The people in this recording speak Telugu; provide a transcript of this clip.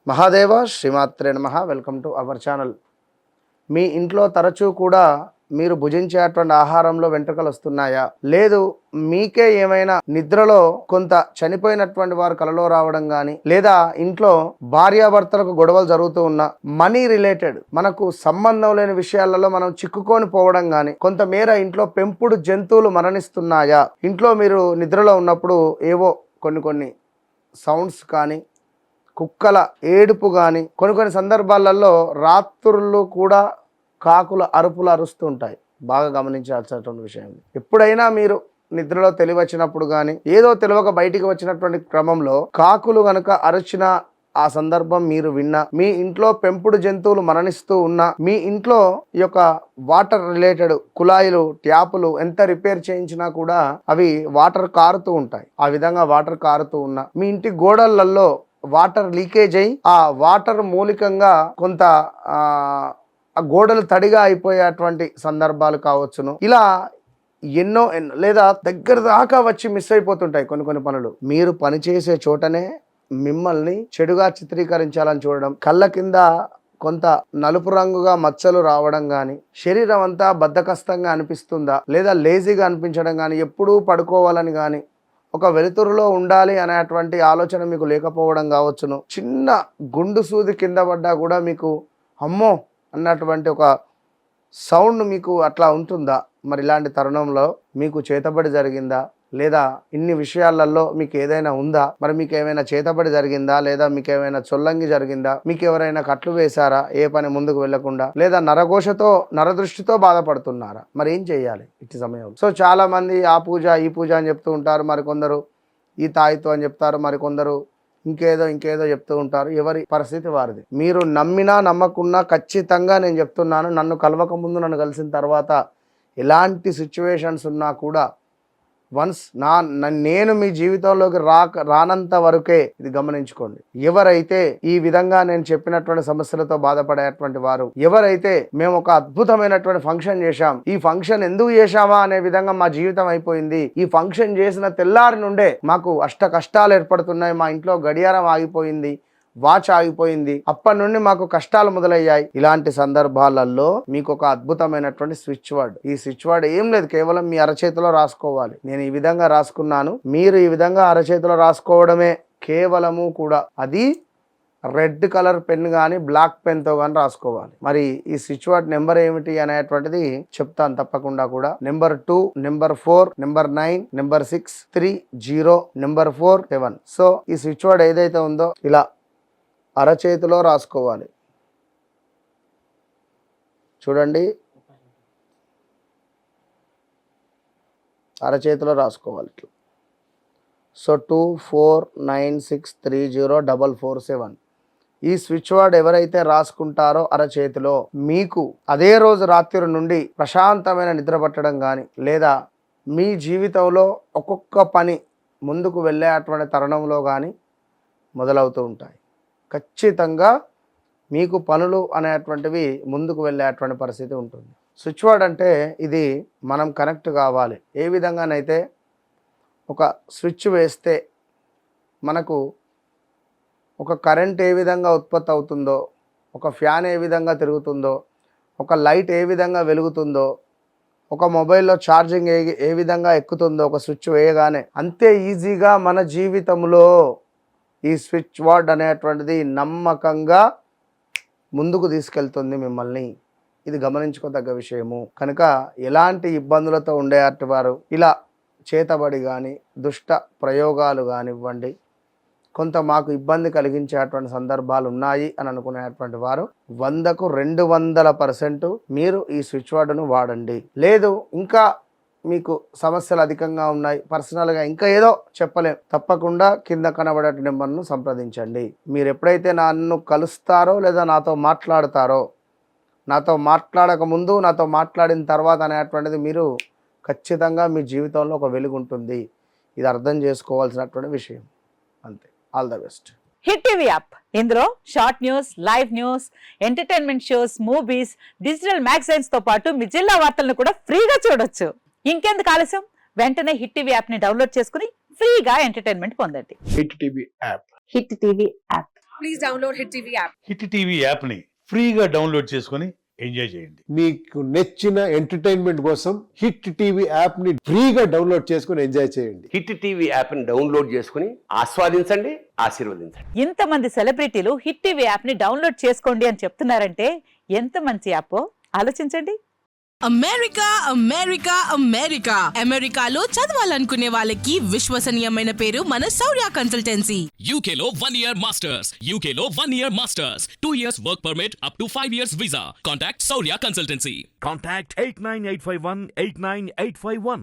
మహాదేవ శ్రీమాత్రే నమః. Welcome to our channel. మీ ఇంట్లో తరచూ కూడా మీరు భుజించేటువంటి ఆహారంలో వెంట్రుకలు వస్తున్నాయా? లేదు మీకే ఏమైనా నిద్రలో కొంత చనిపోయినటువంటి వారు కలలో రావడం కానీ, లేదా ఇంట్లో భార్యాభర్తలకు గొడవలు జరుగుతూ ఉన్న మనీ రిలేటెడ్ మనకు సంబంధం లేని విషయాలలో మనం చిక్కుకొని పోవడం కానీ, కొంతమేర ఇంట్లో పెంపుడు జంతువులు మరణిస్తున్నాయా? ఇంట్లో మీరు నిద్రలో ఉన్నప్పుడు ఏవో కొన్ని సౌండ్స్ కానీ, కుక్కల ఏడుపు కానీ, కొన్ని సందర్భాలలో రాత్రులు కూడా కాకుల అరుపులు అరుస్తూ ఉంటాయి. బాగా గమనించాల్సినటువంటి విషయం. ఎప్పుడైనా మీరు నిద్రలో తెలివచ్చినప్పుడు కానీ, ఏదో తెలియక బయటికి వచ్చినటువంటి క్రమంలో కాకులు గనుక అరిచిన ఆ సందర్భం మీరు విన్నా, మీ ఇంట్లో పెంపుడు జంతువులు మరణిస్తూ ఉన్నా, మీ ఇంట్లో ఈ యొక్క వాటర్ రిలేటెడ్ కుళాయిలు, ట్యాపులు ఎంత రిపేర్ చేయించినా కూడా అవి వాటర్ కారుతూ ఉంటాయి. ఆ విధంగా వాటర్ కారుతూ ఉన్నా, మీ ఇంటి గోడలలో వాటర్ లీకేజ్ అయ్యి ఆ వాటర్ మూలికంగా కొంత గోడలు తడిగా అయిపోయేటువంటి సందర్భాలు కావచ్చును. ఇలా ఎన్నో లేదా దగ్గర దాకా వచ్చి మిస్ అయిపోతుంటాయి కొన్ని పనులు. మీరు పనిచేసే చోటనే మిమ్మల్ని చెడుగా చిత్రీకరించాలని చూడడం, కళ్ళ కింద కొంత నలుపు రంగుగా మచ్చలు రావడం కానీ, శరీరం అంతా బద్ధకస్తంగా అనిపిస్తుందా, లేదా లేజీగా అనిపించడం కానీ, ఎప్పుడూ పడుకోవాలని కానీ, ఒక వెలుతురులో ఉండాలి అనేటువంటి ఆలోచన మీకు లేకపోవడం కావచ్చును. చిన్న గుండు సూది కింద పడ్డా కూడా మీకు అమ్మో అన్నటువంటి ఒక సౌండ్ మీకు అట్లా ఉంటుందా? మరి ఇలాంటి తరుణంలో మీకు చేతబడి జరిగిందా? లేదా ఇన్ని విషయాలలో మీకు ఏదైనా ఉందా? మరి మీకు ఏమైనా చేతబడి జరిగిందా? లేదా మీకు ఏమైనా చొల్లంగి జరిగిందా? మీకు ఎవరైనా కట్లు వేశారా ఏ పని ముందుకు వెళ్లకుండా? లేదా నరఘోషతో నరదృష్టితో బాధపడుతున్నారా? మరి ఏం చేయాలి ఇట్టి సమయం? సో చాలా మంది ఆ పూజ ఈ పూజ అని చెప్తూ ఉంటారు, మరికొందరు ఈ తాయితో అని చెప్తారు, మరికొందరు ఇంకేదో చెప్తూ ఉంటారు. ఎవరి పరిస్థితి వారిది. మీరు నమ్మినా నమ్మకున్నా ఖచ్చితంగా నేను చెప్తున్నాను, నన్ను కలవక ముందు నన్ను కలిసిన తర్వాత ఎలాంటి సిచ్యువేషన్స్ ఉన్నా కూడా వన్స్ నేను మీ జీవితంలోకి రానంత వరకే ఇది గమనించుకోండి. ఎవరైతే ఈ విధంగా నేను చెప్పినటువంటి సమస్యలతో బాధపడేటువంటి వారు, ఎవరైతే మేము ఒక అద్భుతమైనటువంటి ఫంక్షన్ చేశాం, ఈ ఫంక్షన్ ఎందుకు చేశామా అనే విధంగా మా జీవితం అయిపోయింది, ఈ ఫంక్షన్ చేసిన తెల్లారి నుండే మాకు అష్ట కష్టాలు ఏర్పడుతున్నాయి, మా ఇంట్లో గడియారం ఆగిపోయింది, వాచ్ ఆగిపోయింది, అప్పటి నుండి మాకు కష్టాలు మొదలయ్యాయి, ఇలాంటి సందర్భాలలో మీకు ఒక అద్భుతమైనటువంటి స్విచ్ వర్డ్. ఈ స్విచ్ వర్డ్ ఏం లేదు, కేవలం మీ అరచేతిలో రాసుకోవాలి. నేను ఈ విధంగా రాసుకున్నాను, మీరు ఈ విధంగా అరచేతిలో రాసుకోవడమే కేవలము కూడా. అది రెడ్ కలర్ పెన్ కానీ బ్లాక్ పెన్తో కానీ రాసుకోవాలి. మరి ఈ స్విచ్ వర్డ్ నెంబర్ ఏమిటి అనేటువంటిది చెప్తాను తప్పకుండా కూడా. Number 2, number 4, number 9, number 6, 3, 0, number 4, 7. So ఈ స్విచ్ వర్డ్ ఏదైతే ఉందో ఇలా అరచేతిలో రాసుకోవాలి. చూడండి, అరచేతిలో రాసుకోవాలి ఇట్లా. సో 2496304447 ఈ స్విచ్ వర్డ్ ఎవరైతే రాసుకుంటారో అరచేతిలో, మీకు అదే రోజు రాత్రి నుండి ప్రశాంతమైన నిద్ర పట్టడం కానీ, లేదా మీ జీవితంలో ఒక్కొక్క పని ముందుకు వెళ్ళేటువంటి తరుణంలో కానీ మొదలవుతూ ఉంటాయి. ఖచ్చితంగా మీకు పనులు అనేటువంటివి ముందుకు వెళ్ళేటువంటి పరిస్థితి ఉంటుంది. స్విచ్ వర్డ్ అంటే ఇది మనం కనెక్ట్ కావాలి. ఏ విధంగానైతే ఒక స్విచ్ వేస్తే మనకు ఒక కరెంట్ ఏ విధంగా ఉత్పత్తి అవుతుందో, ఒక ఫ్యాన్ ఏ విధంగా తిరుగుతుందో, ఒక లైట్ ఏ విధంగా వెలుగుతుందో, ఒక మొబైల్లో ఛార్జింగ్ ఏ విధంగా ఎక్కుతుందో ఒక స్విచ్ వేయగానే, అంతే ఈజీగా మన జీవితంలో ఈ స్విచ్ వర్డ్ అనేటువంటిది నమ్మకంగా ముందుకు తీసుకెళ్తుంది మిమ్మల్ని. ఇది గమనించుకోదగ్గ విషయము. కనుక ఎలాంటి ఇబ్బందులతో ఉండేటి వారు ఇలా చేతబడి కానీ, దుష్ట ప్రయోగాలు కానివ్వండి, కొంత మాకు ఇబ్బంది కలిగించేటువంటి సందర్భాలు ఉన్నాయి అని అనుకునేటువంటి వారు 100కు 200% మీరు ఈ స్విచ్ వర్డ్ను వాడండి. లేదు ఇంకా మీకు సమస్యలు అధికంగా ఉన్నాయి, పర్సనల్గా ఇంకా ఏదో చెప్పలేం, తప్పకుండా కింద కనబడే నెంబర్ను సంప్రదించండి. మీరు ఎప్పుడైతే నన్ను కలుస్తారో లేదా నాతో మాట్లాడతారో, నాతో మాట్లాడక ముందు నాతో మాట్లాడిన తర్వాత అనేటువంటిది మీరు ఖచ్చితంగా మీ జీవితంలో ఒక వెలుగు ఉంటుంది. ఇది అర్థం చేసుకోవాల్సినటువంటి విషయం. అంతే. All the best. Hit TV app, ఇందులో short news, live news, entertainment shows, movies, digital magazines తో పాటు మీ జిల్లా వార్తలను కూడా ఫ్రీగా చూడొచ్చు. ఇంకెందుకు ఆలస్యం, వెంటనే హిట్ టీవీ యాప్ ని డౌన్లోడ్ చేసుకుని ఫ్రీగా ఎంటర్టైన్మెంట్ పొందండి. Hit TV app. Hit TV app. please download Hit TV app. Hit TV యాప్ని ఫ్రీగా డౌన్లోడ్ చేసుకొని ఎంజాయ్ చేయండి. మీకు నచ్చిన ఎంటర్టైన్మెంట్ కోసం హిట్ టీవీ యాప్ ని ఫ్రీగా డౌన్లోడ్ చేసుకుని ఎంజాయ్ చేయండి. హిట్ టీవీ యాప్ని డౌన్లోడ్ చేసుకుని ఆస్వాదించండి, ఆశీర్వదించండి. ఇంతమంది సెలబ్రిటీలు హిట్ టీవీ యాప్ ని డౌన్లోడ్ చేసుకోండి అని చెప్తున్నారంటే ఎంత మంచి యాప్ ఆలోచించండి. అమెరికా అమెరికా అమెరికా అమెరికాలో చదవాలనుకునే వాళ్ళకి విశ్వసనీయమైన పేరు మన శౌర్య consultancy. UK Law 1 Year Masters. UK Law 1 Year Masters. 2 years work permit up to 5 years visa. Contact Saurya Consultancy. Contact 89851 89851.